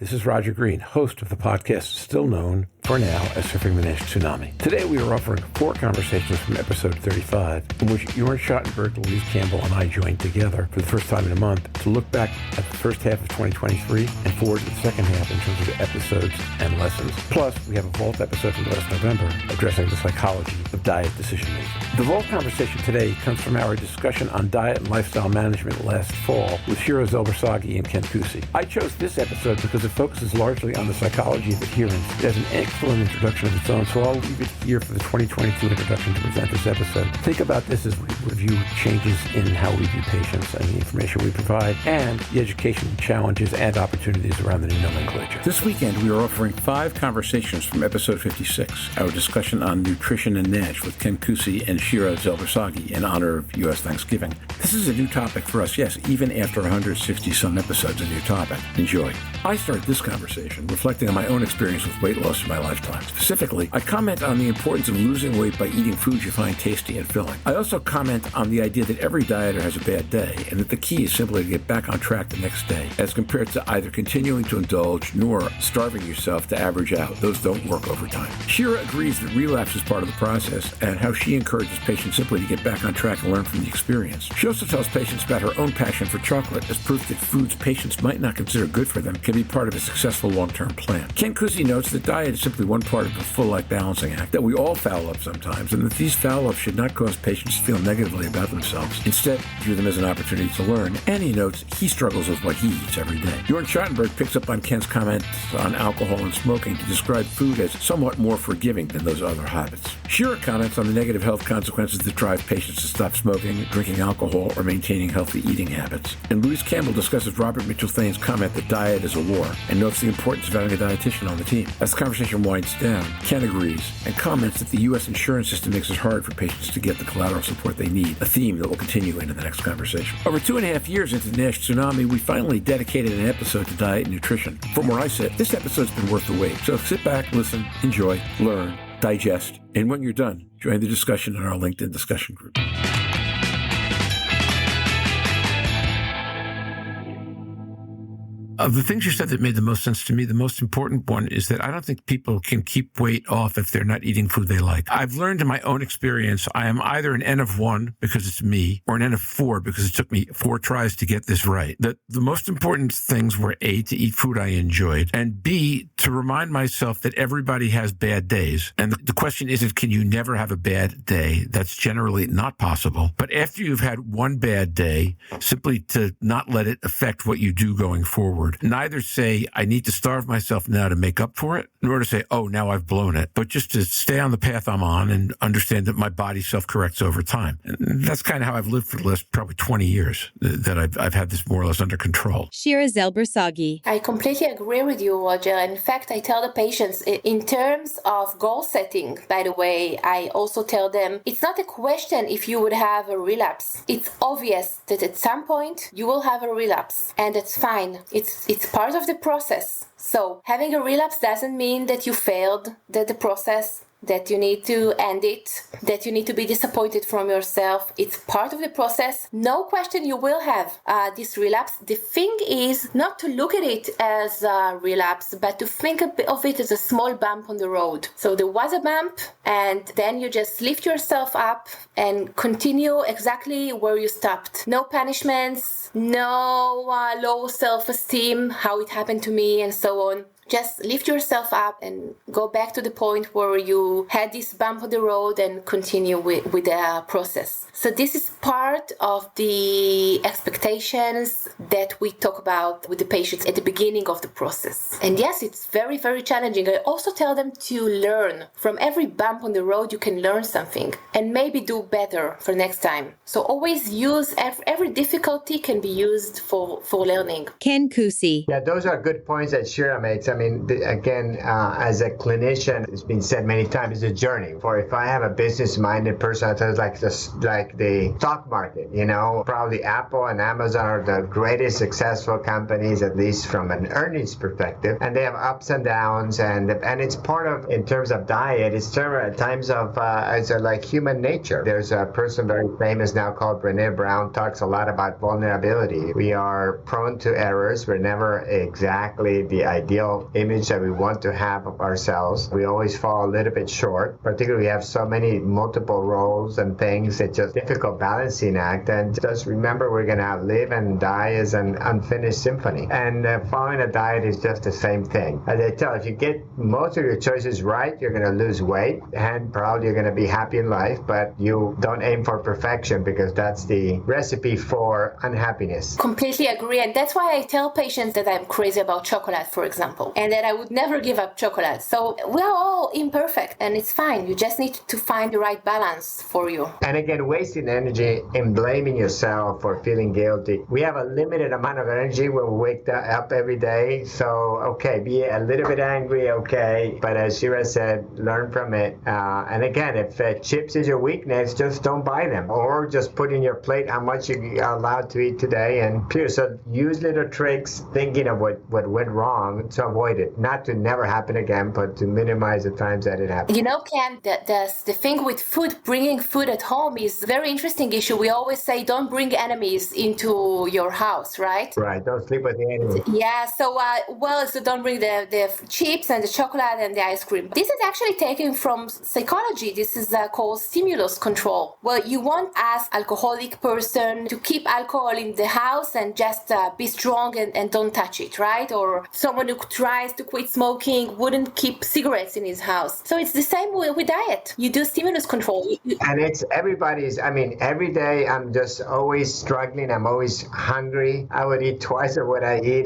this is Roger Green, host of the podcast still known for now as Surfing the NASH Tsunami. Today we are offering 4 conversations from episode 35, in which Jörn Schattenberg, Louise, Campbell, and I joined together for the first time in a month to look back at the first half of 2023 and forward to the second half in terms of episodes and lessons. Plus, we have a Vault episode from last November addressing the psychology of diet decision-making. The Vault conversation today comes from our discussion on diet and lifestyle management last fall with Shira Zelber-Sagi and Ken Cusi. I chose this episode because it focuses largely on the psychology of adherence. It has an excellent introduction of its own, so I'll leave it here for the 2022 introduction to present this episode. Think about this as we review changes in how we view patients and the information we provide, and the educational challenges and opportunities around the new nomenclature. This weekend, we are offering 5 conversations from episode 56, our discussion on nutrition and NASH with Ken Cusi and Shira Zelber-Sagi in honor of U.S. Thanksgiving. This is a new topic for us, yes, even after 160-some episodes, a new topic. Enjoy. I start this conversation reflecting on my own experience with weight loss in my lifetime. Specifically, I comment on the importance of losing weight by eating foods you find tasty and filling. I also comment on the idea that every dieter has a bad day, and that the key is simply to get back on track the next day, as compared to either continuing to indulge nor starving yourself to average out. Those don't work over time. Shira agrees that relapse is part of the process, and how she encourages patients simply to get back on track and learn from the experience. She also tells patients about her own passion for chocolate as proof that foods patients might not consider good for them can be part of a successful long-term plan. Ken Cusi notes that diet is simply one part of a full life balancing act, that we all foul up sometimes, and that these foul-ups should not cause patients to feel negatively about themselves. Instead, view them as an opportunity to learn, and he notes he struggles with what he eats every day. Jörn Schattenberg picks up on Ken's comments on alcohol and smoking to describe food as somewhat more forgiving than those other habits. Shira comments on the negative health consequences that drive patients to stop smoking, drinking alcohol, or maintaining healthy eating habits. And Louise Campbell discusses Robert Mitchell Thane's comment that diet is a war, and notes the importance of having a dietitian on the team. As the conversation winds down, Ken agrees and comments that the U.S. insurance system makes it hard for patients to get the collateral support they need, a theme that will continue into the next conversation. Over 2.5 years into the NASH Tsunami, we finally dedicated an episode to diet and nutrition. From where I sit, this episode's been worth the wait. So sit back, listen, enjoy, learn, digest, and when you're done, join the discussion in our LinkedIn discussion group. Of the things you said that made the most sense to me, the most important one is that I don't think people can keep weight off if they're not eating food they like. I've learned in my own experience, I am either an N of 1 because it's me, or an N of 4 because it took me 4 tries to get this right. That the most important things were A, to eat food I enjoyed, and B, to remind myself that everybody has bad days. And the question isn't, can you never have a bad day? That's generally not possible. But after you've had one bad day, simply to not let it affect what you do going forward. Neither say, I need to starve myself now to make up for it, nor to say, oh, now I've blown it, but just to stay on the path I'm on and understand that my body self-corrects over time. And that's kind of how I've lived for the last probably 20 years, that I've had this more or less under control. Shira Zelber-Sagi. I completely agree with you, Roger. In fact, I tell the patients, in terms of goal setting, by the way, I also tell them, it's not a question if you would have a relapse. It's obvious that at some point you will have a relapse, and that's fine. It's part of the process. So having a relapse doesn't mean that you failed the process, that you need to end it, that you need to be disappointed from yourself. It's part of the process. No question you will have this relapse. The thing is not to look at it as a relapse, but to think of it as a small bump on the road. So there was a bump, and then you just lift yourself up and continue exactly where you stopped. No punishments, no low self-esteem, how it happened to me, and so on. Just lift yourself up and go back to the point where you had this bump on the road and continue with the process. So this is part of the expectations that we talk about with the patients at the beginning of the process. And yes, it's very, very challenging. I also tell them to learn. From every bump on the road, you can learn something and maybe do better for next time. So always use, every difficulty can be used for learning. Ken Cusi. Yeah, those are good points that Shira made. As a clinician, it's been said many times, it's a journey. For if I have a business-minded person, it's like the stock market, probably Apple and Amazon are the greatest successful companies, at least from an earnings perspective, and they have ups and downs, and it's part of, in terms of diet, it's times of it's like human nature. There's a person very famous now called Brené Brown, talks a lot about vulnerability. We are prone to errors. We're never exactly the ideal image that we want to have of ourselves. We always fall a little bit short, particularly we have so many multiple roles and things. It's just a difficult balancing act, and just remember we're going to live and die as an unfinished symphony, and following a diet is just the same thing. As I tell, if you get most of your choices right, you're going to lose weight and probably you're going to be happy in life, but you don't aim for perfection because that's the recipe for unhappiness. Completely agree, and that's why I tell patients that I'm crazy about chocolate, for example, and that I would never give up chocolate. So we're all imperfect and it's fine. You just need to find the right balance for you. And again, wasting energy in blaming yourself for feeling guilty. We have a limited amount of energy when we wake up every day. So, okay, be a little bit angry, okay. But as Shira said, learn from it. And again, if chips is your weakness, just don't buy them. Or just put in your plate how much you are allowed to eat today. And period. So use little tricks, thinking of what went wrong to avoid it. Not to never happen again, but to minimize the times that it happens. Ken, the thing with food, bringing food at home is a very interesting issue. We always say don't bring enemies into your house, right? Right, don't sleep with the enemy. Yeah, so don't bring the chips and the chocolate and the ice cream. This is actually taken from psychology. This is called stimulus control. Well, you won't ask alcoholic person to keep alcohol in the house and just be strong and don't touch it, right? Or someone who tries to quit smoking wouldn't keep cigarettes in his house. So it's the same with diet. You do stimulus control. And it's everybody's, every day I'm just always struggling. I'm always hungry. I would eat twice of what I eat.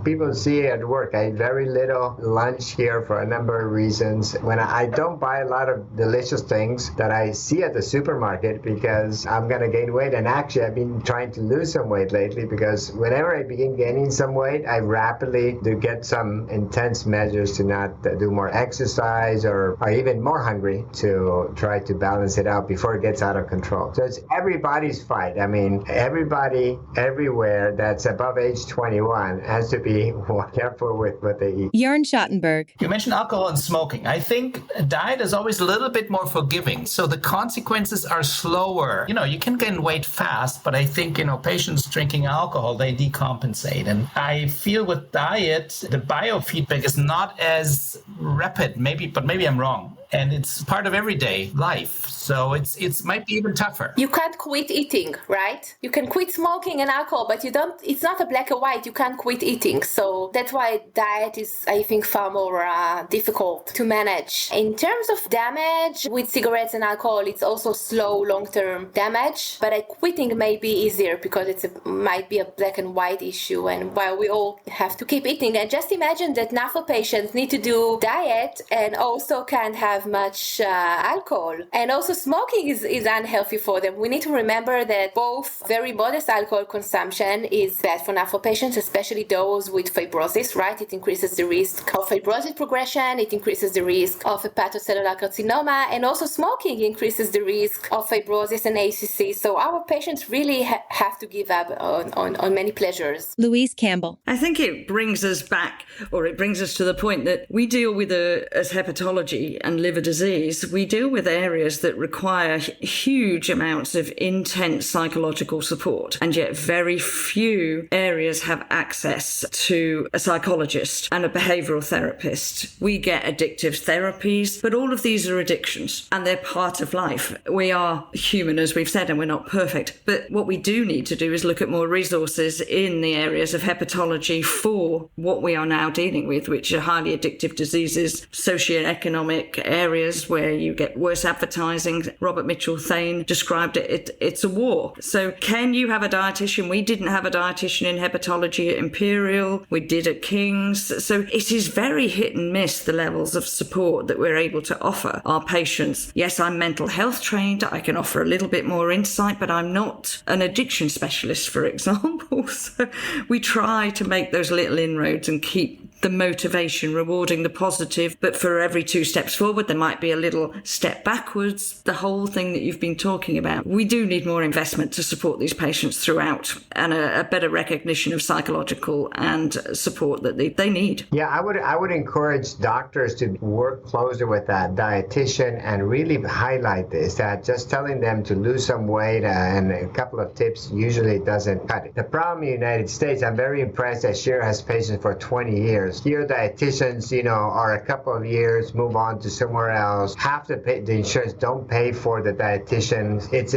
People see it at work. I eat very little lunch here for a number of reasons. When I don't buy a lot of delicious things that I see at the supermarket because I'm going to gain weight. And actually, I've been trying to lose some weight lately because whenever I begin gaining some weight, I rapidly do get some intense measures to not do more exercise or even more hungry to try to balance it out before it gets out of control. So it's everybody's fight. Everybody everywhere that's above age 21 has to be careful with what they eat. Jörn Schattenberg. You mentioned alcohol and smoking. I think diet is always a little bit more forgiving. So the consequences are slower. You can gain weight fast, but I think, patients drinking alcohol, they decompensate. And I feel with diet, the biofeedback is not as rapid, but maybe I'm wrong. And it's part of everyday life. So it's might be even tougher. You can't quit eating, right? You can quit smoking and alcohol, but it's not a black and white. You can't quit eating. So that's why diet is, I think, far more difficult to manage. In terms of damage with cigarettes and alcohol, it's also slow, long-term damage. But quitting may be easier because it might be a black and white issue. And while we all have to keep eating, and just imagine that NAFLD patients need to do diet and also can't have much alcohol. And also smoking is unhealthy for them. We need to remember that both very modest alcohol consumption is bad for NAFLD patients, especially those with fibrosis, right? It increases the risk of fibrosis progression, it increases the risk of hepatocellular carcinoma, and also smoking increases the risk of fibrosis and ACC. So our patients really have to give up on many pleasures. Louise Campbell. I think it brings us back, or it brings us to the point that we deal with, as hepatology and liver disease, we deal with areas that require huge amounts of intense psychological support, and yet very few areas have access to a psychologist and a behavioral therapist. We get addictive therapies, but all of these are addictions and they're part of life. We are human, as we've said, and we're not perfect. But what we do need to do is look at more resources in the areas of hepatology for what we are now dealing with, which are highly addictive diseases, socioeconomic areas where you get worse advertising. Robert Mitchell-Thane described it. It's a war. So Ken, you have a dietitian. We didn't have a dietitian in hepatology at Imperial. We did at King's. So it is very hit and miss, the levels of support that we're able to offer our patients. Yes, I'm mental health trained. I can offer a little bit more insight, but I'm not an addiction specialist, for example. So we try to make those little inroads and keep the motivation, rewarding the positive, but for every 2 steps forward, there might be a little step backwards. The whole thing that you've been talking about. We do need more investment to support these patients throughout, and a better recognition of psychological and support that they need. Yeah, I would encourage doctors to work closer with that dietitian and really highlight this, that just telling them to lose some weight and a couple of tips usually doesn't cut it. The problem in the United States, I'm very impressed that Shira has patients for 20 years. Here, dietitians, are a couple of years, move on to somewhere else. Half the insurance don't pay for the dietitian. It's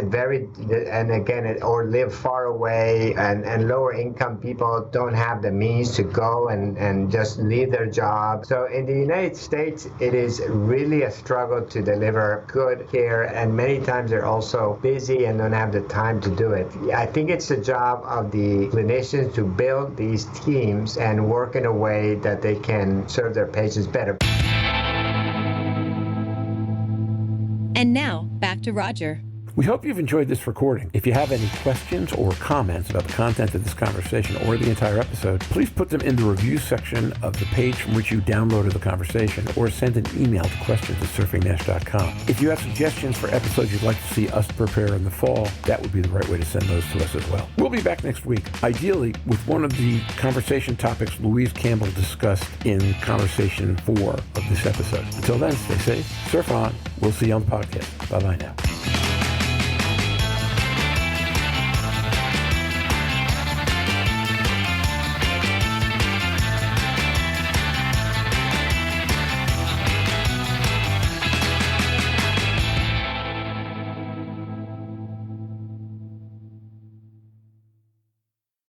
or live far away, and lower income people don't have the means to go and just leave their job. So in the United States, it is really a struggle to deliver good care, and many times they're also busy and don't have the time to do it. I think it's the job of the clinicians to build these teams and work in a way that they can serve their patients better. And now, back to Roger. We hope you've enjoyed this recording. If you have any questions or comments about the content of this conversation or the entire episode, please put them in the review section of the page from which you downloaded the conversation, or send an email to questions@surfingnash.com. If you have suggestions for episodes you'd like to see us prepare in the fall, that would be the right way to send those to us as well. We'll be back next week, ideally with one of the conversation topics Louise Campbell discussed in conversation 4 of this episode. Until then, stay safe, surf on. We'll see you on the podcast. Bye-bye now.